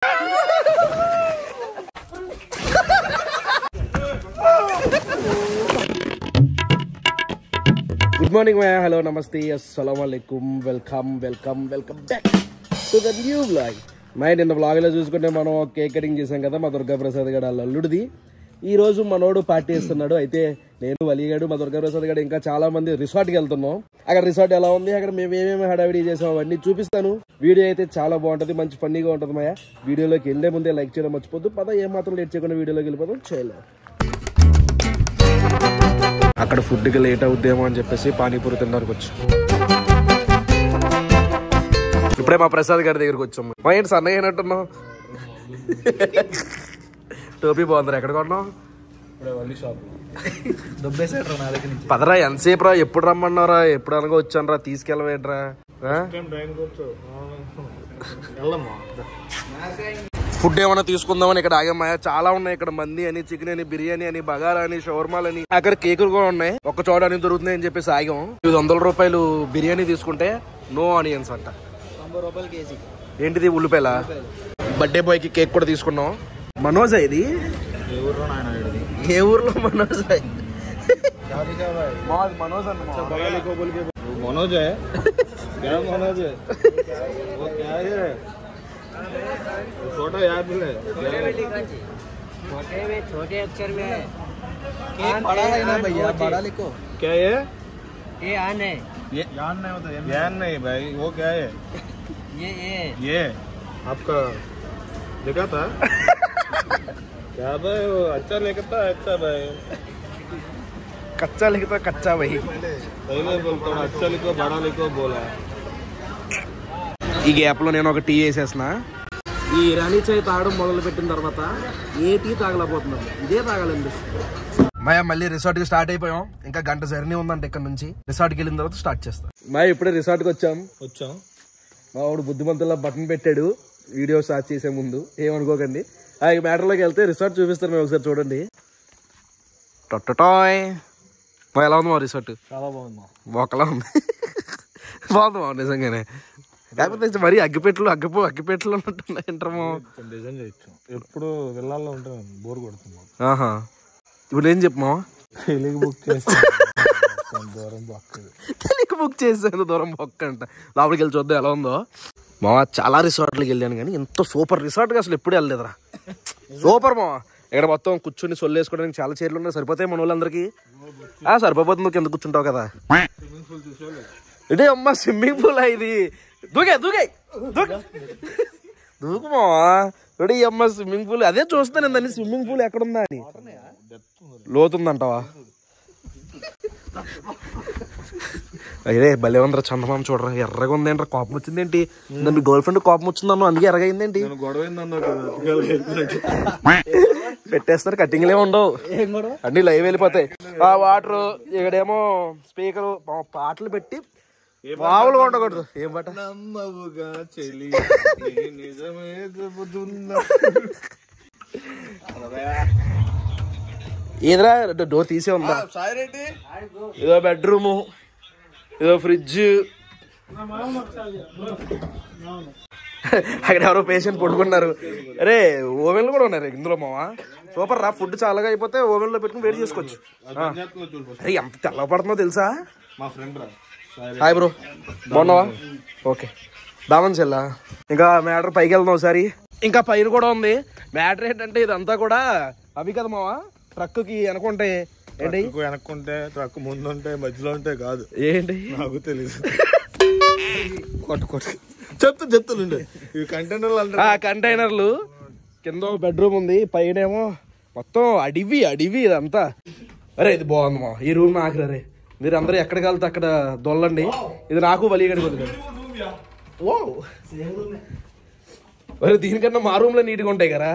Good morning భయ్యా, hello నమస్తే, అస్సలాము అలైకుం, welcome back to the new vlog. నిన్న వ్లాగ్లో చూసుకుంటే మనం కేక్ కటింగ్ చేసాం కదా మా దుర్గాప్రసాద్ గడ అల్లుడిది. ఈ రోజు మనోడు పార్టీ ఇస్తున్నాడు. అయితే నేను వలిగాడు మా దుర్గాప్రసాద్ గడ ఇంకా చాలా మంది రిసార్ట్కి వెళ్తున్నాం. అక్కడ రిసార్ట్ ఎలా ఉంది, అక్కడ మేము ఏమేమి హడావిడి చేసాం అవన్నీ చూపిస్తాను. వీడియో అయితే చాలా బాగుంటుంది, మంచి ఫన్నీగా ఉంటుంది మాయా. వీడియోలోకి వెళ్లే ముందే లైక్ చేయడం మర్చిపోద్దు. పద ఏమాత్రం లేట్ చేయకుండా వీడియోలోకి వెళ్ళిపోతాం. చేయలేదు అక్కడ ఫుడ్కి లేట్ అవుద్దేమో అని చెప్పేసి పానీపూరి తినడానికి వచ్చాం. ఇప్పుడే మా ప్రసాద్ గారి దగ్గరకు వచ్చాము. మా ఏంటి సన్నగా అయినట్టున్నావు? టోపీ బాగుంది. ఎక్కడ కొన్నావు? పదరా, ఎంతసేపు రా, ఎప్పుడు రమ్మన్నారా, ఎప్పుడు అనగా వచ్చాను రా, తీసుకెళ్ళవేట్రా. ఫుడ్ ఏమైనా తీసుకుందామని ఇక్కడ ఆగమ్మాయా. చాలా ఉన్నాయి ఇక్కడ, మంది అని, చికెన్ అని, బిర్యానీ అని, బగారా అని, షవర్మాలని, అక్కడ కేకులు కూడా ఉన్నాయి. ఒక్క చోట అని దొరుకుతున్నాయి అని చెప్పేసి ఆగాం. 500 రూపాయలు బిర్యానీ తీసుకుంటే నో ఆనియన్స్ అంట. 90 రూపాయలు కేజీ. ఏంటిది? ఉల్లిపాయల. బర్త్డే బాయ్ కి కేక్ కూడా తీసుకున్నాం. మనోజ్ ఇది ఏ ఊర్లో? మనోజ్ మనోజ్ మనోజ్ మనోజ్ छोटा याद है, छोटे में छोटे अक्षर में केक बड़ा है ना भैया, बड़ा लिखो। क्या ये आन है, ये यान नहीं होता, यान नहीं भाई, वो क्या है? ये आपका लिखा था क्या भाई? वो अच्छा लिखा था, अच्छा भाई, कच्चा लिखता कच्चा भाई, पहले बोलता अच्छा लिखो, बड़ा लिखो बोला. ఈ గ్యాప్ లో నేను ఒక టీ వేసేసిన. ఈ ఇరానీ చాయ్ తాగడం మొదలు పెట్టిన తర్వాత ఏ టీ తాగలేకపోతున్నాను, ఇదే తాగాలనిపిస్తుంది. మాయా మళ్ళీ రిసార్ట్ కి స్టార్ట్ అయిపోయాం. ఇంకా గంట జర్నీ ఉందంటే ఇక్కడ నుంచి. రిసార్ట్ కి వెళ్ళిన తర్వాత స్టార్ట్ చేస్తాం. మాయా ఇప్పుడే రిసార్ట్ కి వచ్చాం. మా వాడు బుద్ధిమంతుల్లా బటన్ పెట్టాడు వీడియో స్టార్ట్ చేసే ముందు, ఏమనుకోకండి. ఆ మ్యాటర్ లోకి వెళ్తే రిసార్ట్ చూపిస్తారు, మేము ఒకసారి చూడండి. టొట్టటాయ్ మా ఎలా ఉంది మా రిసార్ట్? చాలా బాగుంది, ఒకలా ఉంది. బాగుంది మా నిజంగానే. కాకపోతే మరి అగ్గిపెట్లు ఉన్నట్టున్నాయి. డిజైన్ చేయొచ్చు, ఎప్పుడు వెళ్ళాలో ఉంటే బోర్ కొడుతుంది. ఇప్పుడు ఏం చెప్పమా? తెలుగు బుక్ చేస్తే దూరం బొక్క అంట. లోపలికి వెళ్ళి చూద్దాం ఎలా ఉందో. మావా చాలా రిసార్ట్లకి వెళ్ళాను కానీ ఇంత సూపర్ రిసార్ట్కి అసలు ఎప్పుడు వెళ్ళలేదురా. సూపర్ మావా. ఇక్కడ మొత్తం కూర్చొని సొల్లు వేసుకోవడానికి చాలా చైర్లు ఉన్నాయి. సరిపోతాయి మన వాళ్ళందరికీ? సరిపోతుంది, నువ్వు కింద కూర్చుంటావు కదా. ఇదే అమ్మ స్విమ్మింగ్ పూల్ ఇది. దూకు మావా. ఇడే అమ్మ స్విమ్మింగ్ పూల్. అదే చూస్తాను దాన్ని, స్విమ్మింగ్ పూల్ ఎక్కడుందా అని. లోతుందంటావా? అదే భలే ఉందరా చందమామ. చూడరా ఎర్రగా ఉందేంట్రా. కోపం వచ్చిందేంటి? మీ గర్ల్ ఫ్రెండ్ కోపం వచ్చిందన్ను, అందుకే ఎర్రగైందేంటి? పెట్టేస్తారు, కట్టింగ్లే ఉండవు, అన్ని లైవ్ వెళ్ళిపోతాయి. ఆ వాటర్ ఇక్కడేమో స్పీకర్, పాటలు పెట్టి మామూలుగా ఉండకూడదు. ఏం పాట? ఏదిరా డోర్ తీసే ఉందా? ఇదో బెడ్రూము, ఇదో ఫ్రిడ్జ్. అక్కడ ఎవరో పేషెంట్ పడుకున్నారు. అరే ఓవెన్లు కూడా ఉన్నారు ఇందులో మావా. సూపర్ రా. ఫుడ్ చాలాగా అయిపోతే ఓవెన్ లో పెట్టుకుని వేడి చేసుకోవచ్చు. అరే ఎంత తెల్ల పడుతుందో తెలుసా? మా ఫ్రెండ్ రా. హాయ్ బ్రో, బాగున్నావా? ఓకే దామన్ చెల్లా. ఇంకా మ్యాటర్ పైకి వెళ్దాం ఒకసారి. ఇంకా పైన కూడా ఉంది. మ్యాటర్ ఏంటంటే ఇదంతా కూడా అవి కదా మావా, ట్రక్కి వెనకుంటే ఏంటి? వెనక్కుంటే ట్రక్ ముందు ఉంటే మధ్యలో ఉంటే కాదు. ఏంటి నాకు తెలీదు. చెప్తుండే కంటైనర్లు. కింద బెడ్రూమ్ ఉంది, పైనేమో మొత్తం అడివి ఇదంతా. అరే ఇది బాగుంది మా. ఈ రూమ్ నాకు రే. మీరు అందరూ ఎక్కడికి వెళ్తే అక్కడ దొల్లండి. ఇది నాకు వలిగడి కొద్దిగా. ఓ దీనికన్నా మా రూమ్ లో నీట్గా ఉంటాయి కదా.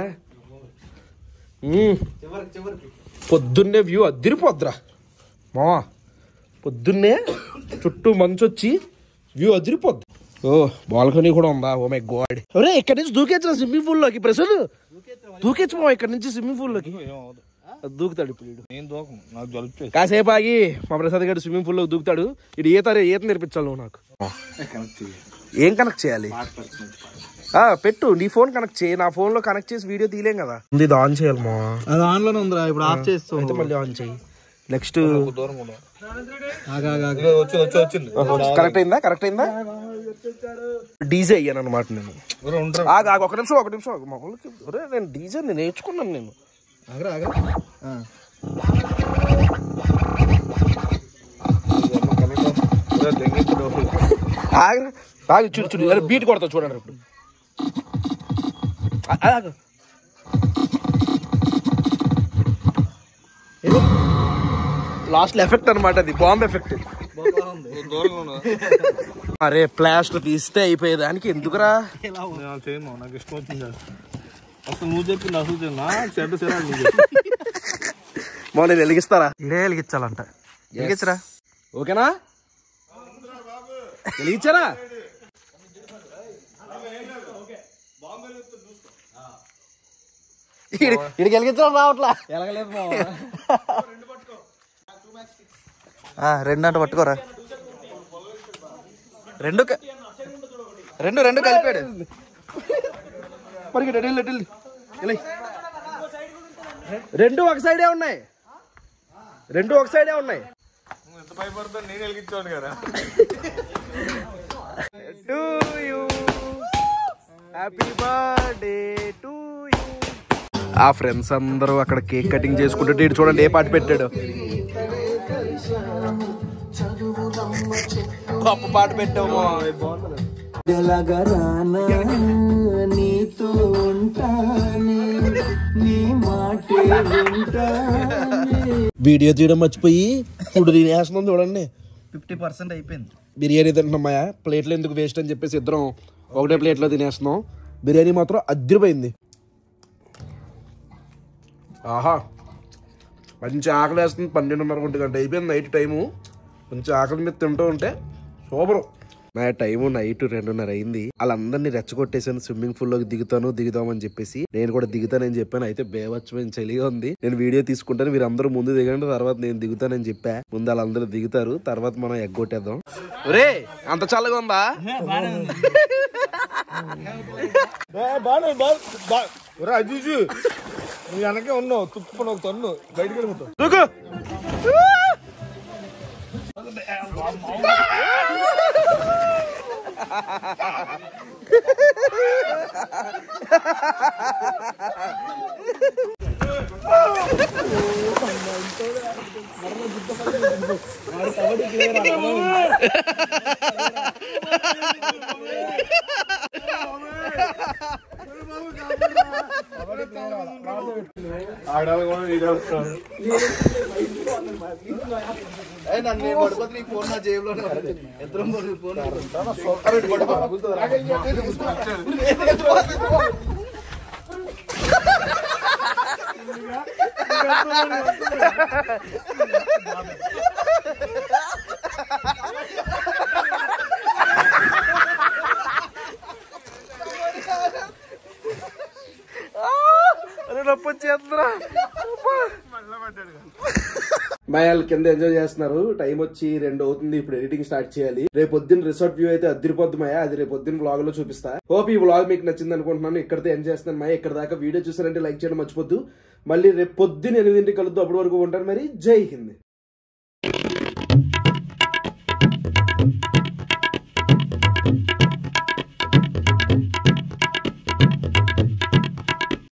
పొద్దున్నే వ్యూ అదిరిపోద్దురా మా. పొద్దున్నే చుట్టూ మంచు వచ్చి వ్యూ అదిరిపోద్ది. ఓ బాల్కనీ కూడా ఉందా? Oh my God. అరే ఇక్కడ నుంచి దూకేచ్చు స్విమ్మింగ్ పూల్ లోకి. ప్రసలు దూకేచ్చు మా ఇక్కడ నుంచి స్విమ్మింగ్ పూల్ లోకి. దూకుతాడు ఇప్పుడు. కాసేపు ఆగి మా ప్రసాద్ గారు స్విమ్మింగ్ పూల్ లో దూకుతాడు. ఇది ఈత నేర్పించాలి నువ్వు నాకు. ఏం కనెక్ట్ చేయాలి? పెట్టు, నీ ఫోన్ కనెక్ట్ చేయి, నా ఫోన్ లో కనెక్ట్ చేసి వీడియో తీయలేం కదా. ఇది ఆన్ చేయాలి మా, అది ఆన్ లోనే ఉందిరా, ఇప్పుడు ఆఫ్ చేస్తాం. అయితే మళ్ళీ ఆన్ చేయి. నెక్స్ట్ కరెక్ట్ అయిందా? కరెక్ట్ అయిందా? డీజే అయ్యాను అనమాట నేను. ఒక నిమిషం నేను డీజే నేర్చుకున్నాను నేను. చూడు బీట్ కొడతా చూడండి ఇప్పుడు. లాస్ట్ ఎఫెక్ట్ అనమాట, అది బాంబ్ ఎఫెక్ట్. అరే ప్లాస్టర్ తీస్తే అయిపోయేదానికి ఎందుకురా? నాకు ఇష్టం వచ్చింది అసలు, నువ్వు చెప్పింది అసలు నేను వెలిగిస్తారా? ఇడే వెలిగించాలంట. వెలిగించరా? ఓకేనా? వెలిగించారా? ఇడికి వెలిగించడం రావట్లా. రెండు అంటే పట్టుకోరా. రెండు కలిపాడు. రెండు ఒక సైడే ఉన్నాయి. ఎంత భయపడతాను, నేను వెలిగించాను కదా. To you, happy birthday to you. ఆ ఫ్రెండ్స్ అందరూ అక్కడ కేక్ కటింగ్ చేసుకుంటుంటే ఇటు చూడండి ఏ పాట పెట్టాడు. గొప్ప పాట పెట్టాము. వీడియో తీయడం మర్చిపోయి ఇప్పుడు తినేస్తున్నాం చూడండి. 50% అయిపోయింది. బిర్యానీ తింటున్నామయ్యా, ప్లేట్లు ఎందుకు వేస్ట్ అని చెప్పేసి ఇద్దరం ఒకటే ప్లేట్లో తినేస్తున్నాం. బిర్యానీ మాత్రం అదిరిపోయింది. ఆహా, మంచి ఆకలి వేస్తుంది. 12:30 గంట అయిపోయింది నైట్ టైము. మంచి ఆకలి మీద తింటూ ఉంటే సూపరు. నా టైము నైట్ 2:30 అయింది. వాళ్ళందరినీ రెచ్చగొట్టేసాను. స్విమ్మింగ్ పూల్ లోకి దిగుదామని చెప్పేసి నేను కూడా దిగుతానని చెప్పాను. అయితే బేవచ్చమైన చలిగా ఉంది. నేను వీడియో తీసుకుంటాను, మీరు అందరూ ముందు దిగండి, తర్వాత నేను దిగుతానని చెప్పా. ముందు వాళ్ళందరూ దిగుతారు, తర్వాత మనం ఎగ్గొట్టేద్దాం. రే అంత చల్లగా ఉందా? వెనకే ఉన్నావు, తుప్పుకొని ఒక తన్ను బయటకు వెళ్ళిపోతావు. నన్ను పడిపోతే నీ ఫోన్ నా జేబులోనే ఇద్దరం ఫోన్ మయాల్ కింద ఎంజాయ్ చేస్తున్నారు. టైం వచ్చి 2 అవుతుంది. ఇప్పుడు ఎడిటింగ్ స్టార్ట్ చేయాలి. రేపు పొద్దున్న రిసార్ట్ వ్యూ అయితే అదిరిపోద్ది మాయా. అది రేపు పొద్దున్న వ్లాగ్ లో చూపిస్తా. హోప్ ఈ వ్లాగ్ మీకు నచ్చింది అనుకుంటున్నాను. ఇక్కడితో ఎంజాయ్ చేస్తున్నాను మాయా. ఇక్కడ దాకా వీడియో చూసారంటే లైక్ చేయడం మర్చిపోద్దు. మళ్ళీ రేపు పొద్దున్న 8 కలుద్దాం. అప్పటి వరకు ఉంటాను మరి. జై హింద్.